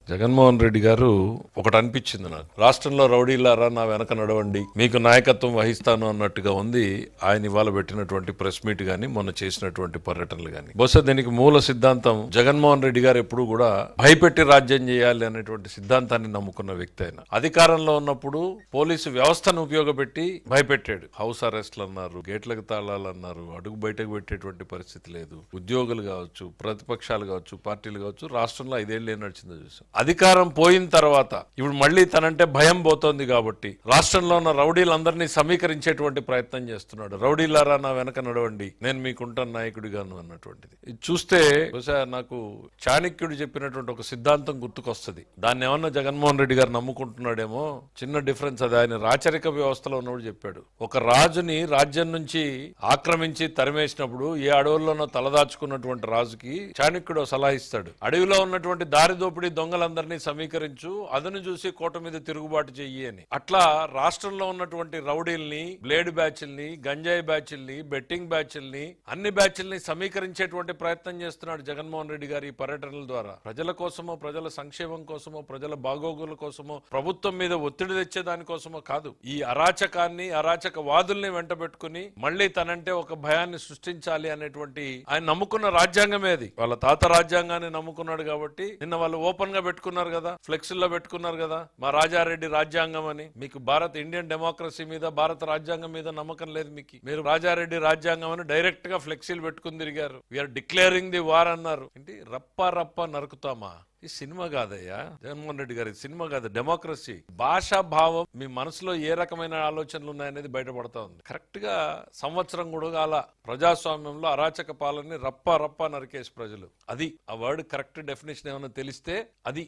జగన్మోహన్ రెడ్డి గారు ఒకటి అనిపించింది నాకు. రాష్ట్రంలో రౌడీలారా నా వెనక నడవండి, మీకు నాయకత్వం వహిస్తాను అన్నట్టుగా ఉంది ఆయన ఇవాళ పెట్టినటువంటి ప్రెస్ మీట్ గాని, మొన్న చేసినటువంటి పర్యటనలు గాని. బహుశా దీనికి మూల సిద్ధాంతం జగన్మోహన్ రెడ్డి గారు ఎప్పుడు కూడా భయపెట్టి రాజ్యం చేయాలి అనేటువంటి సిద్ధాంతాన్ని నమ్ముకున్న వ్యక్తి. ఆయన అధికారంలో ఉన్నప్పుడు పోలీసు వ్యవస్థను ఉపయోగపెట్టి భయపెట్టాడు. హౌస్ అరెస్ట్లు అన్నారు, గేట్లకు తాళాలు అన్నారు, అడుగు బయటకు పెట్టేటువంటి పరిస్థితి లేదు. ఉద్యోగులు కావచ్చు, ప్రతిపక్షాలు కావచ్చు, పార్టీలు కావచ్చు, రాష్ట్రంలో 5 ఏళ్ళు ఏం నడిచిందో చూసాం. అధికారం పోయిన తర్వాత ఇప్పుడు మళ్ళీ తనంటే భయం పోతోంది కాబట్టి రాష్ట్రంలో ఉన్న రౌడీలందరినీ సమీకరించేటువంటి ప్రయత్నం చేస్తున్నాడు. రౌడీలారా నా వెనక నడవండి, నేను మీకుంటాను నాయకుడిగాను అన్నటువంటిది. ఇది చూస్తే బహుశా నాకు చాణక్యుడు చెప్పినటువంటి ఒక సిద్ధాంతం గుర్తుకొస్తుంది. దాన్ని ఏమన్నా జగన్మోహన్ రెడ్డి గారు నమ్ముకుంటున్నాడేమో. చిన్న డిఫరెన్స్ అది. ఆయన రాచరిక వ్యవస్థలో ఉన్నప్పుడు చెప్పాడు. ఒక రాజుని రాజ్యం నుంచి ఆక్రమించి తరిమేసినప్పుడు ఏ అడవుల్లోనో తలదాచుకున్నటువంటి రాజుకి చాణక్యుడు సలహా ఇస్తాడు. అడవిలో ఉన్నటువంటి దారిదోపిడి దొంగలందరినీ సమీకరించు, అదను చూసి కోట మీద తిరుగుబాటు చెయ్యి అని. అట్లా రాష్ట్రంలో ఉన్నటువంటి రౌడీల్ని, బ్లేడ్ బ్యాచ్ల్ని, గంజాయి బ్యాచ్ల్ని, బెట్టింగ్ బ్యాచ్ల్ని, అన్ని బ్యాచ్ల్ని సమీకరించేటువంటి ప్రయత్నం చేస్తున్నాడు జగన్మోహన్ రెడ్డి గారి ఈ పర్యటనల ద్వారా. ప్రజల కోసమో, ప్రజల సంక్షేమం కోసమో, ప్రజల బాగోగుల కోసమో, ప్రభుత్వం మీద ఒత్తిడి తెచ్చే దానికోసమో కాదు. ఈ అరాచకాన్ని, అరాచక వాదుల్ని వెంట పెట్టుకుని మళ్లీ తనంటే ఒక భయాన్ని సృష్టించాలి అనేటువంటి ఆయన నమ్ముకున్న రాజ్యాంగమే అది. వాళ్ళ తాత రాజ్యాంగాన్ని నమ్ముకున్నాడు కాబట్టి నిన్న వాళ్ళు ఓపెన్ గా పెట్టుకున్నారు కదా, ఫ్లెక్సీల్లో పెట్టుకున్నారు కదా, మా రాజారెడ్డి రాజ్యాంగం అని. మీకు భారత్ ఇండియన్ డెమోక్రసీ మీద, భారత రాజ్యాంగం మీద నమ్మకం లేదు మీకు. మీరు రాజారెడ్డి రాజ్యాంగం అని డైరెక్ట్ గా ఫ్లెక్సీలు పెట్టుకుని తిరిగారు. వీఆర్ డిక్లేరింగ్ ది వార్ అన్నారు. ఏంటి రప్ప రప్ప నరుకుతామా? ఈ సినిమా కాదయ్యా జగన్మోహన్ రెడ్డి గారి, సినిమా కాదు, డెమోక్రసీ. భాషా భావం, మీ మనసులో ఏ రకమైన ఆలోచనలు ఉన్నాయనేది బయటపడతా ఉంది. కరెక్ట్ గా సంవత్సరం కూడా అలా ప్రజాస్వామ్యంలో అరాచక పాలనని రప్ప రప్ప నరికేసి ప్రజలు. అది ఆ వర్డ్ కరెక్ట్ డెఫినేషన్ ఏమైనా తెలిస్తే అది